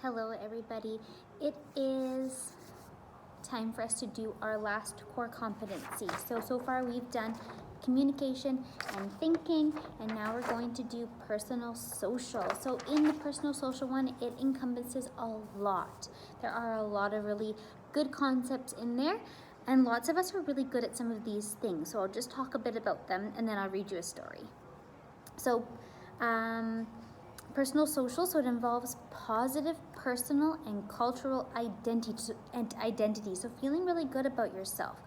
Hello everybody. It is time for us to do our last core competency. So far we've done communication and thinking, and now we're going to do personal social. So in the personal social one, it encompasses a lot. There are a lot of really good concepts in there, and lots of us are really good at some of these things. So I'll just talk a bit about them and then I'll read you a story. So personal social, so it involves positive personal and cultural identity. So feeling really good about yourself,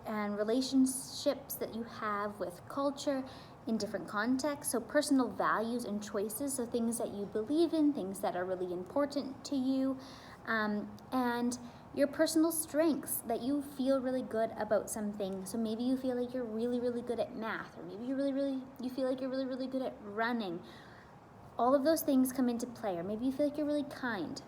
and relationships that you have with culture in different contexts. So personal values and choices, so things that you believe in, things that are really important to you, and your personal strengths, that you feel really good about something. So maybe you feel like you're really good at math, or maybe you feel like you're really good at running. All of those things come into play, or maybe you feel like you're really kind.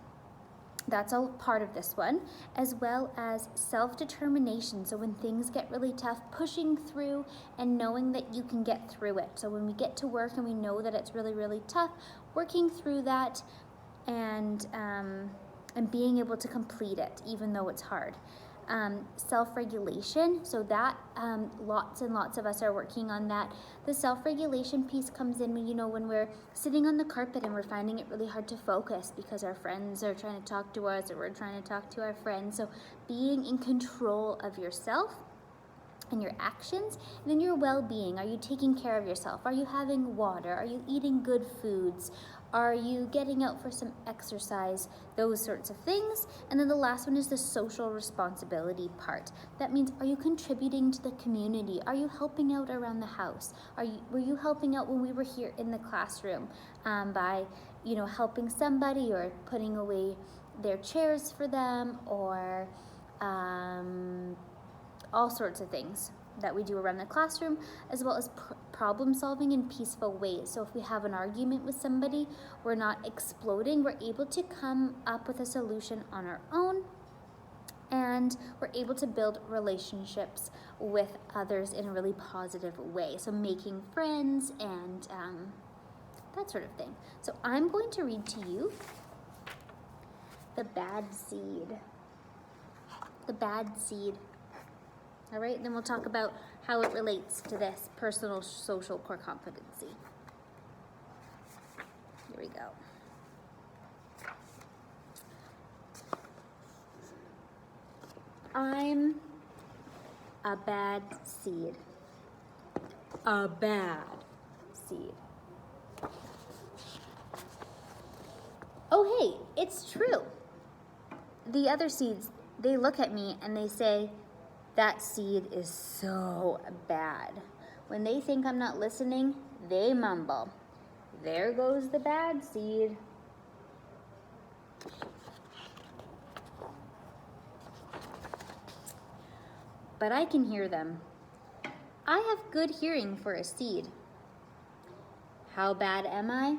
That's all part of this one, as well as self-determination. So when things get really tough, pushing through and knowing that you can get through it. So when we get to work and we know that it's really tough, working through that and being able to complete it, even though it's hard. Self-regulation, so that lots and lots of us are working on that. The self-regulation piece comes in when we're sitting on the carpet and we're finding it really hard to focus because our friends are trying to talk to us, or we're trying to talk to our friends. So being in control of yourself and your actions, and then your well-being. Are you taking care of yourself? Are you having water? Are you eating good foods? Are you getting out for some exercise? Those sorts of things. And then the last one is the social responsibility part. That means, are you contributing to the community? Are you helping out around the house? Were you helping out when we were here in the classroom by helping somebody, or putting away their chairs for them, or all sorts of things that we do around the classroom, as well as problem solving in peaceful ways. So if we have an argument with somebody, we're not exploding, we're able to come up with a solution on our own, and we're able to build relationships with others in a really positive way. So making friends and that sort of thing. So I'm going to read to you the bad seed. The bad seed. All right, then we'll talk about how it relates to this personal social core competency. Here we go. I'm a bad seed. A bad seed. Oh, hey, it's true. The other seeds, they look at me and they say, that seed is so bad. When they think I'm not listening, they mumble, there goes the bad seed. But I can hear them. I have good hearing for a seed. How bad am I?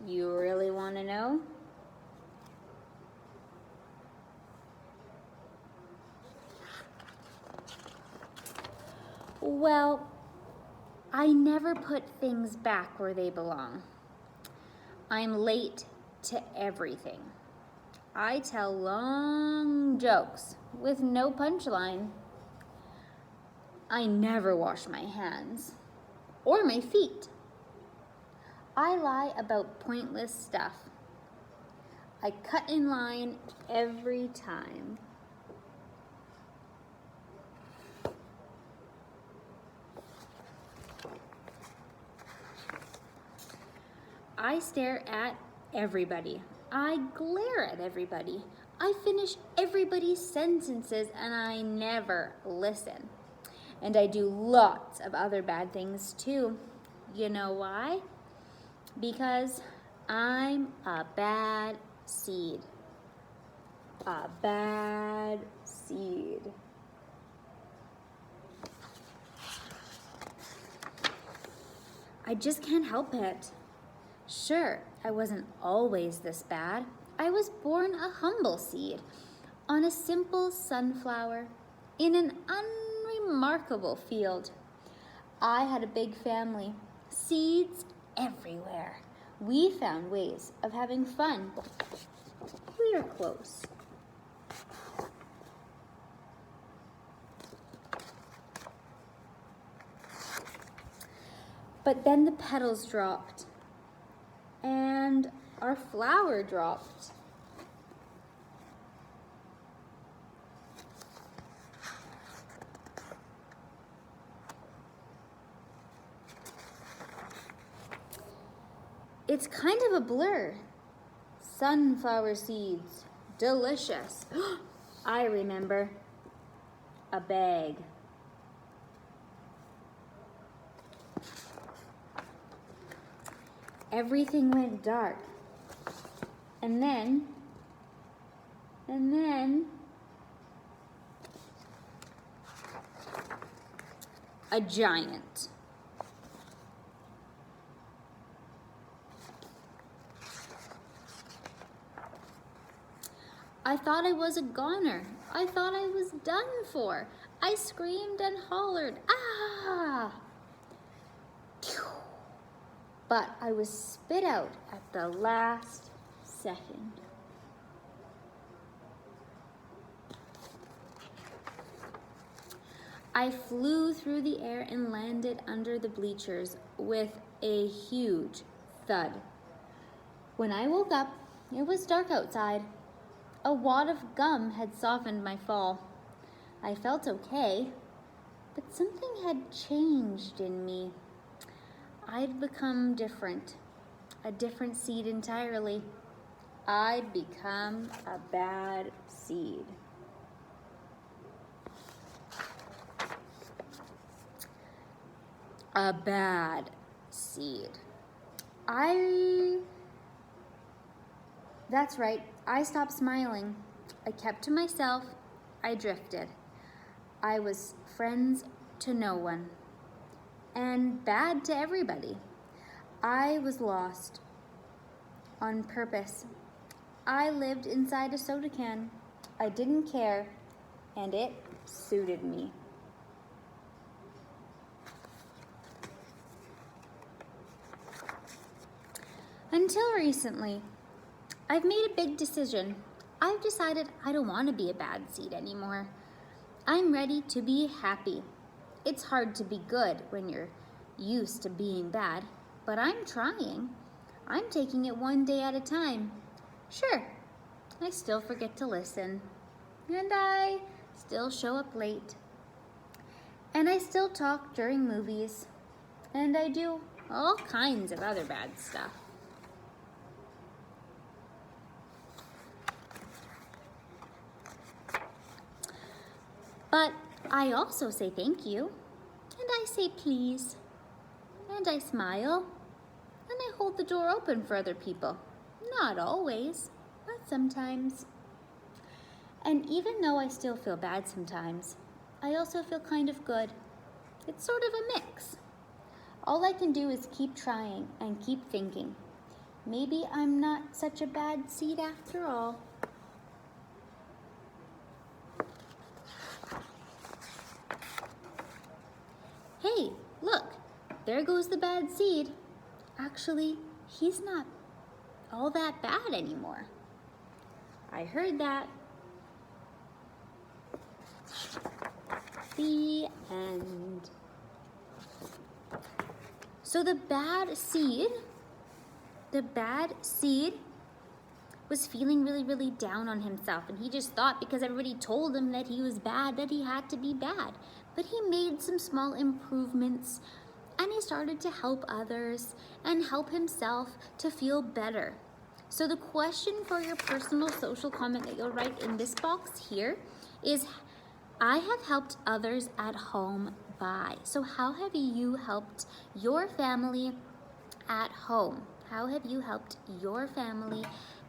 You really want to know? Well, I never put things back where they belong. I'm late to everything. I tell long jokes with no punchline. I never wash my hands or my feet. I lie about pointless stuff. I cut in line every time. I stare at everybody. I glare at everybody. I finish everybody's sentences, and I never listen. And I do lots of other bad things too. You know why? Because I'm a bad seed. A bad seed. I just can't help it. Sure, I wasn't always this bad. I was born a humble seed on a simple sunflower in an unremarkable field. I had a big family, seeds everywhere. We found ways of having fun. We are close. But then the petals dropped, and our flower dropped. It's kind of a blur. Sunflower seeds, delicious. I remember. A bag. Everything went dark. And then, a giant. I thought I was a goner. I thought I was done for. I screamed and hollered, ah! But I was spit out at the last second. I flew through the air and landed under the bleachers with a huge thud. When I woke up, it was dark outside. A wad of gum had softened my fall. I felt okay, but something had changed in me. I'd become different, a different seed entirely. I'd become a bad seed. A bad seed. That's right, I stopped smiling. I kept to myself. I drifted. I was friends to no one and bad to everybody. I was lost on purpose. I lived inside a soda can. I didn't care, and it suited me. Until recently, I've made a big decision. I've decided I don't want to be a bad seed anymore. I'm ready to be happy. It's hard to be good when you're used to being bad, but I'm trying. I'm taking it one day at a time. Sure, I still forget to listen, and I still show up late, and I still talk during movies, and I do all kinds of other bad stuff. But I also say thank you, and I say please, and I smile, and I hold the door open for other people. Not always, but sometimes. And even though I still feel bad sometimes, I also feel kind of good. It's sort of a mix. All I can do is keep trying and keep thinking. Maybe I'm not such a bad seed after all. Hey, look, there goes the bad seed. Actually, he's not all that bad anymore. I heard that. The end. So the bad seed was feeling really, really down on himself, and he just thought because everybody told him that he was bad, that he had to be bad. But he made some small improvements, and he started to help others and help himself to feel better. So the question for your personal social comment that you'll write in this box here is, I have helped others at home by. So how have you helped your family at home? How have you helped your family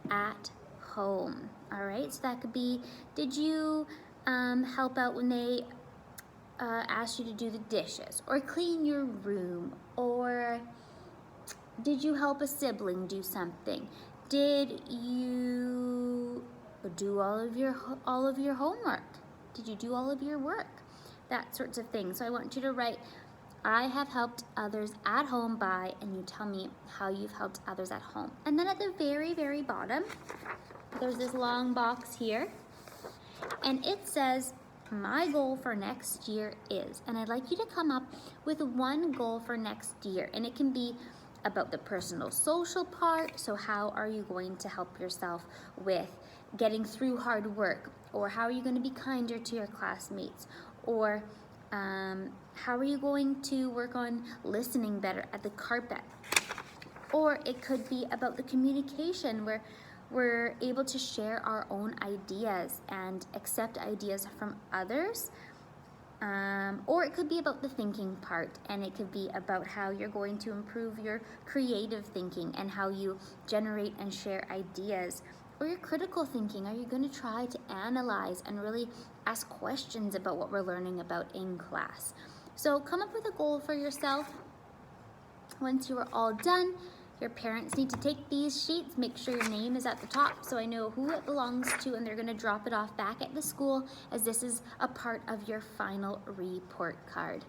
at home? All right, so that could be, did you help out when they asked you to do the dishes, or clean your room, or did you help a sibling do something? Did you do all of your homework? Did you do all of your work? That sorts of things. So I want you to write I have helped others at home by, and you tell me how you've helped others at home. And then at the very, very bottom, there's this long box here, and it says, my goal for next year is, and I'd like you to come up with one goal for next year, and it can be about the personal social part. So how are you going to help yourself with getting through hard work, or how are you going to be kinder to your classmates, or how are you going to work on listening better at the carpet? Or it could be about the communication, where we're able to share our own ideas and accept ideas from others. Or it could be about the thinking part, and it could be about how you're going to improve your creative thinking and how you generate and share ideas. Or your critical thinking, are you going to try to analyze and really ask questions about what we're learning about in class? So come up with a goal for yourself. Once you are all done, your parents need to take these sheets, make sure your name is at the top so I know who it belongs to, and they're going to drop it off back at the school, as this is a part of your final report card.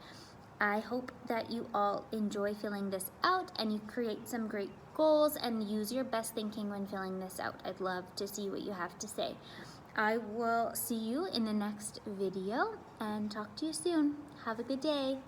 I hope that you all enjoy filling this out and you create some great goals and use your best thinking when filling this out. I'd love to see what you have to say. I will see you in the next video and talk to you soon. Have a good day.